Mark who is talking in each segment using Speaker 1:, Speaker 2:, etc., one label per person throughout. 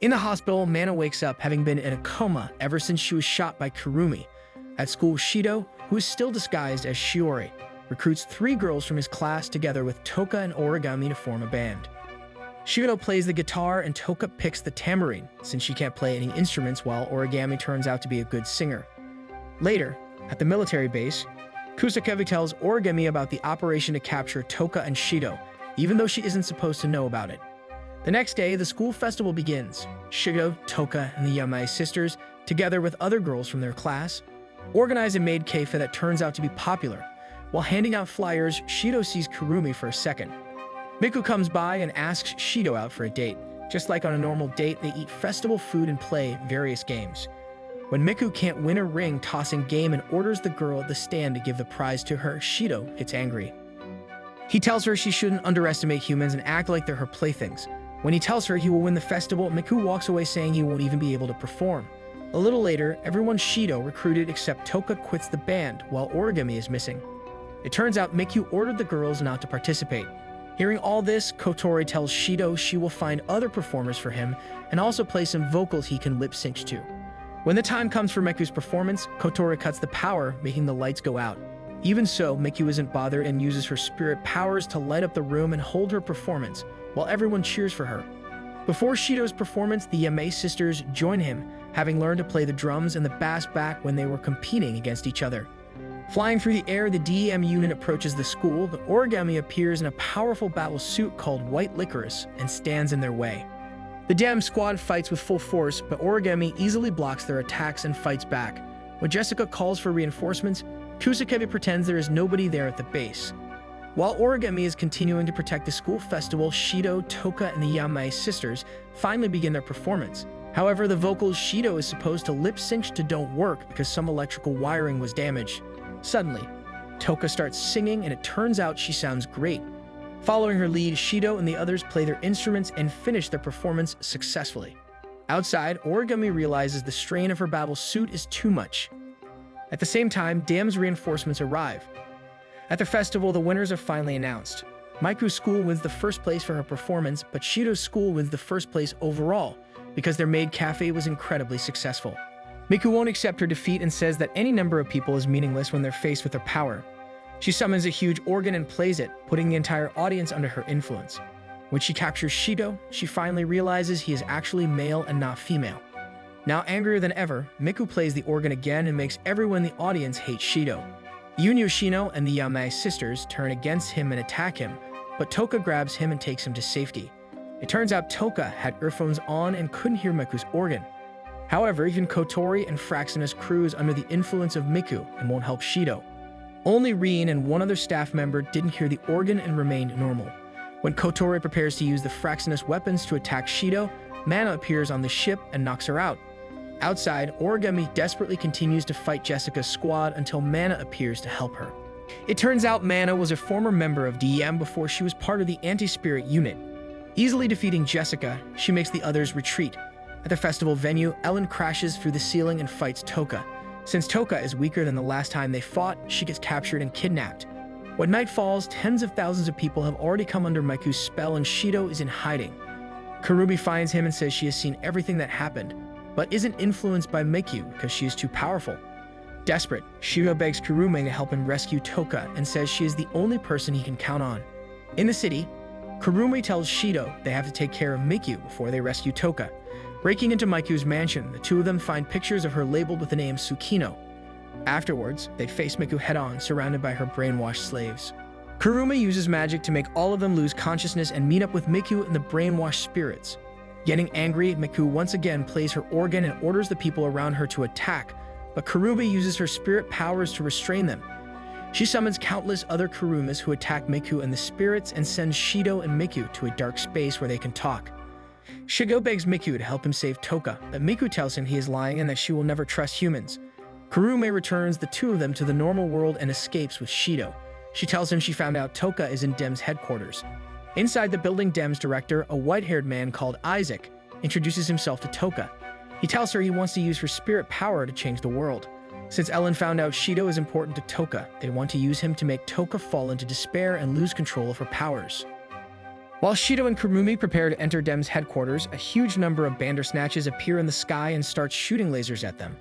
Speaker 1: In the hospital, Mana wakes up having been in a coma ever since she was shot by Kurumi. At school, Shido, who is still disguised as Shiori, recruits 3 girls from his class together with Toka and Origami to form a band. Shido plays the guitar and Toka picks the tambourine, since she can't play any instruments, while Origami turns out to be a good singer. Later, at the military base, Kusakabe tells Origami about the operation to capture Toka and Shido, even though she isn't supposed to know about it. The next day, the school festival begins. Shido, Toka, and the Yamai sisters, together with other girls from their class, organize a maid cafe that turns out to be popular. While handing out flyers, Shido sees Kurumi for a second. Miku comes by and asks Shido out for a date. Just like on a normal date, they eat festival food and play various games. When Miku can't win a ring tossing game and orders the girl at the stand to give the prize to her, Shido gets angry. He tells her she shouldn't underestimate humans and act like they're her playthings. When he tells her he will win the festival, Miku walks away saying he won't even be able to perform. A little later, everyone Shido recruited except Toka quits the band, while Origami is missing. It turns out Miku ordered the girls not to participate. Hearing all this, Kotori tells Shido she will find other performers for him and also play some vocals he can lip-sync to. When the time comes for Miku's performance, Kotori cuts the power, making the lights go out. Even so, Miku isn't bothered and uses her spirit powers to light up the room and hold her performance, while everyone cheers for her. Before Shido's performance, the Yamei sisters join him, having learned to play the drums and the bass back when they were competing against each other. Flying through the air, the DEM unit approaches the school, but Origami appears in a powerful battle suit called White Licorice and stands in their way. The DEM squad fights with full force, but Origami easily blocks their attacks and fights back. When Jessica calls for reinforcements, Kusakabe pretends there is nobody there at the base. While Origami is continuing to protect the school festival, Shido, Toka, and the Yamai sisters finally begin their performance. However, the vocals Shido is supposed to lip-sync to don't work because some electrical wiring was damaged. Suddenly, Toka starts singing and it turns out she sounds great. Following her lead, Shido and the others play their instruments and finish their performance successfully. Outside, Origami realizes the strain of her battle suit is too much. At the same time, DEM's reinforcements arrive. At the festival, the winners are finally announced. Miku's school wins the first place for her performance, but Shido's school wins the first place overall because their maid cafe was incredibly successful. Miku won't accept her defeat and says that any number of people is meaningless when they're faced with her power. She summons a huge organ and plays it, putting the entire audience under her influence. When she captures Shido, she finally realizes he is actually male and not female. Now angrier than ever, Miku plays the organ again and makes everyone in the audience hate Shido. Shino and the Yamai sisters turn against him and attack him, but Toka grabs him and takes him to safety. It turns out Toka had earphones on and couldn't hear Miku's organ. However, even Kotori and Fraxinus cruise under the influence of Miku and won't help Shido. Only Rin and one other staff member didn't hear the organ and remained normal. When Kotori prepares to use the Fraxinus weapons to attack Shido, Mana appears on the ship and knocks her out. Outside, Origami desperately continues to fight Jessica's squad until Mana appears to help her. It turns out Mana was a former member of DEM before she was part of the anti-spirit unit. Easily defeating Jessica, she makes the others retreat. At the festival venue, Ellen crashes through the ceiling and fights Toka. Since Toka is weaker than the last time they fought, she gets captured and kidnapped. When night falls, tens of thousands of people have already come under Miku's spell and Shido is in hiding. Kurumi finds him and says she has seen everything that happened, but isn't influenced by Miku because she is too powerful. Desperate, Shido begs Kurumi to help him rescue Toka and says she is the only person he can count on. In the city, Kurumi tells Shido they have to take care of Miku before they rescue Toka. Breaking into Miku's mansion, the two of them find pictures of her labeled with the name Tsukino. Afterwards, they face Miku head-on, surrounded by her brainwashed slaves. Kurumi uses magic to make all of them lose consciousness and meet up with Miku and the brainwashed spirits. Getting angry, Miku once again plays her organ and orders the people around her to attack, but Kurumi uses her spirit powers to restrain them. She summons countless other Kurumis who attack Miku and the spirits and sends Shido and Miku to a dark space where they can talk. Shido begs Miku to help him save Toka, but Miku tells him he is lying and that she will never trust humans. Kurumi returns the two of them to the normal world and escapes with Shido. She tells him she found out Toka is in DEM's headquarters. Inside the building, DEM's director, a white-haired man called Isaac, introduces himself to Toka. He tells her he wants to use her spirit power to change the world. Since Ellen found out Shido is important to Toka, they want to use him to make Toka fall into despair and lose control of her powers. While Shido and Kurumi prepare to enter Dem's headquarters, a huge number of Bandersnatches appear in the sky and start shooting lasers at them.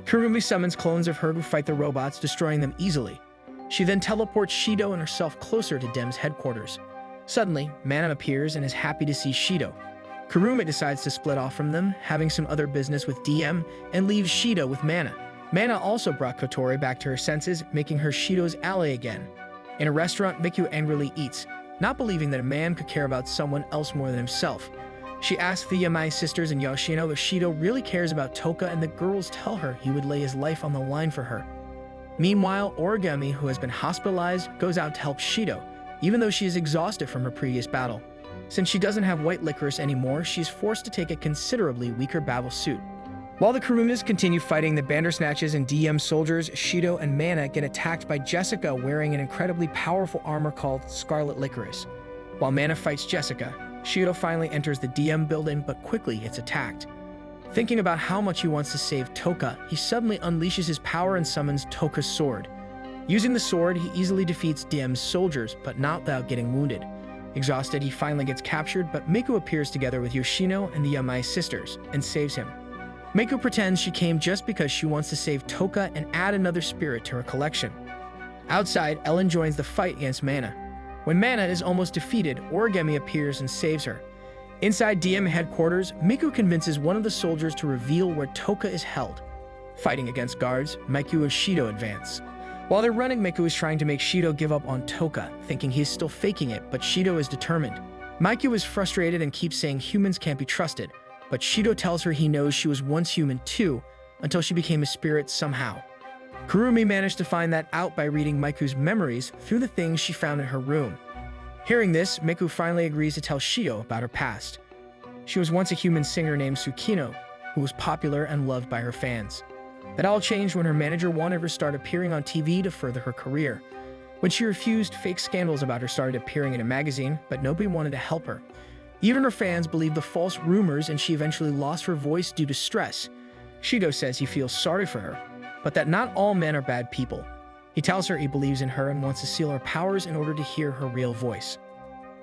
Speaker 1: Kurumi summons clones of her who fight the robots, destroying them easily. She then teleports Shido and herself closer to Dem's headquarters. Suddenly, Mana appears and is happy to see Shido. Kurumi decides to split off from them, having some other business with DM, and leaves Shido with Mana. Mana also brought Kotori back to her senses, making her Shido's ally again. In a restaurant, Miku angrily eats, not believing that a man could care about someone else more than himself. She asks the Yamai sisters and Yoshino if Shido really cares about Toka, and the girls tell her he would lay his life on the line for her. Meanwhile, Origami, who has been hospitalized, goes out to help Shido, even though she is exhausted from her previous battle. Since she doesn't have white licorice anymore, she is forced to take a considerably weaker battle suit. While the Kurumis continue fighting the Bandersnatches and DM soldiers, Shido and Mana get attacked by Jessica wearing an incredibly powerful armor called Scarlet Licorice. While Mana fights Jessica, Shido finally enters the DM building but quickly gets attacked. Thinking about how much he wants to save Toka, he suddenly unleashes his power and summons Toka's sword. Using the sword, he easily defeats DM's soldiers, but not without getting wounded. Exhausted, he finally gets captured, but Miku appears together with Yoshino and the Yamai sisters and saves him. Miku pretends she came just because she wants to save Toka and add another spirit to her collection. Outside, Ellen joins the fight against Mana. When Mana is almost defeated, Origami appears and saves her. Inside DM headquarters, Miku convinces one of the soldiers to reveal where Toka is held. Fighting against guards, Miku and Shido advance. While they're running, Miku is trying to make Shido give up on Toka, thinking he is still faking it, but Shido is determined. Miku is frustrated and keeps saying humans can't be trusted, but Shido tells her he knows she was once human too, until she became a spirit somehow. Kurumi managed to find that out by reading Miku's memories through the things she found in her room. Hearing this, Miku finally agrees to tell Shido about her past. She was once a human singer named Tsukino, who was popular and loved by her fans. That all changed when her manager wanted her to start appearing on TV to further her career. When she refused, fake scandals about her started appearing in a magazine, but nobody wanted to help her. Even her fans believed the false rumors, and she eventually lost her voice due to stress. Shido says he feels sorry for her, but that not all men are bad people. He tells her he believes in her and wants to seal her powers in order to hear her real voice.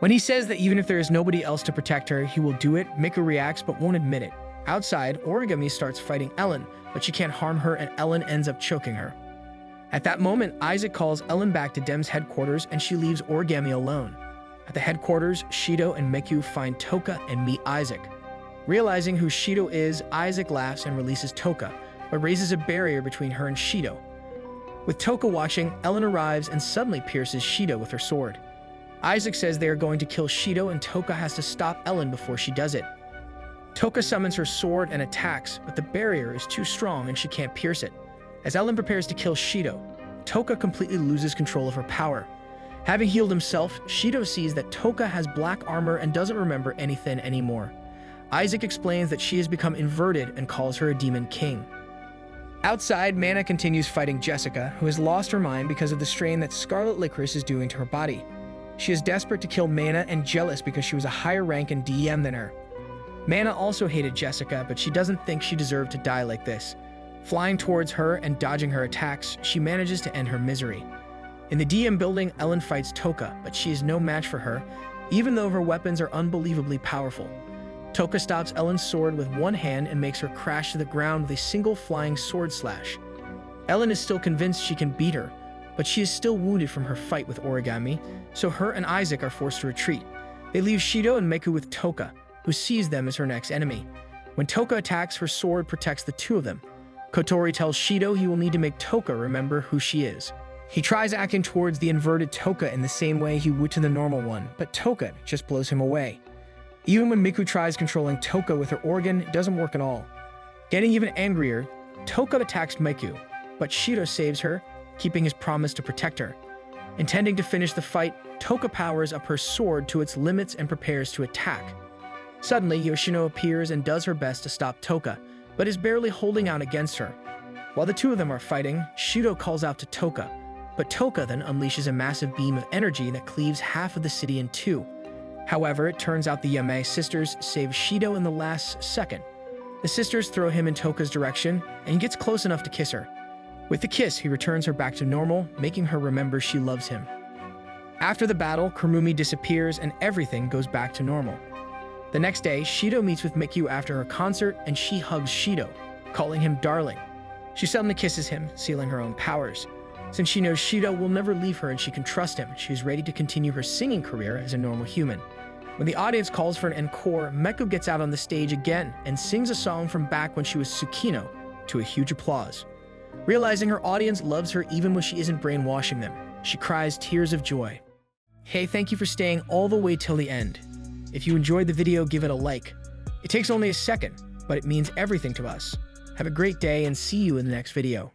Speaker 1: When he says that even if there is nobody else to protect her, he will do it, Miku reacts but won't admit it. Outside, Origami starts fighting Ellen, but she can't harm her and Ellen ends up choking her. At that moment, Isaac calls Ellen back to Dem's headquarters and she leaves Origami alone. At the headquarters, Shido and Miku find Toka and meet Isaac. Realizing who Shido is, Isaac laughs and releases Toka, but raises a barrier between her and Shido. With Toka watching, Ellen arrives and suddenly pierces Shido with her sword. Isaac says they are going to kill Shido and Toka has to stop Ellen before she does it. Toka summons her sword and attacks, but the barrier is too strong and she can't pierce it. As Ellen prepares to kill Shido, Toka completely loses control of her power. Having healed himself, Shido sees that Toka has black armor and doesn't remember anything anymore. Isaac explains that she has become inverted and calls her a demon king. Outside, Mana continues fighting Jessica, who has lost her mind because of the strain that Scarlet Licorice is doing to her body. She is desperate to kill Mana and jealous because she was a higher rank in DM than her. Mana also hated Jessica, but she doesn't think she deserved to die like this. Flying towards her and dodging her attacks, she manages to end her misery. In the DM building, Ellen fights Toka, but she is no match for her, even though her weapons are unbelievably powerful. Toka stops Ellen's sword with one hand and makes her crash to the ground with a single flying sword slash. Ellen is still convinced she can beat her, but she is still wounded from her fight with Origami, so her and Isaac are forced to retreat. They leave Shido and Miku with Toka, who sees them as her next enemy. When Toka attacks, her sword protects the two of them. Kotori tells Shido he will need to make Toka remember who she is. He tries acting towards the inverted Toka in the same way he would to the normal one, but Toka just blows him away. Even when Miku tries controlling Toka with her organ, it doesn't work at all. Getting even angrier, Toka attacks Miku, but Shido saves her, keeping his promise to protect her. Intending to finish the fight, Toka powers up her sword to its limits and prepares to attack. Suddenly, Yoshino appears and does her best to stop Toka, but is barely holding out against her. While the two of them are fighting, Shido calls out to Toka, but Toka then unleashes a massive beam of energy that cleaves half of the city in two. However, it turns out the Yamei sisters save Shido in the last second. The sisters throw him in Toka's direction, and he gets close enough to kiss her. With the kiss, he returns her back to normal, making her remember she loves him. After the battle, Kurumi disappears and everything goes back to normal. The next day, Shido meets with Miku after her concert and she hugs Shido, calling him darling. She suddenly kisses him, sealing her own powers. Since she knows Shido will never leave her and she can trust him, she is ready to continue her singing career as a normal human. When the audience calls for an encore, Miku gets out on the stage again and sings a song from back when she was Tsukino, to a huge applause. Realizing her audience loves her even when she isn't brainwashing them, she cries tears of joy. Hey, thank you for staying all the way till the end. If you enjoyed the video, give it a like. It takes only a second, but it means everything to us. Have a great day and see you in the next video.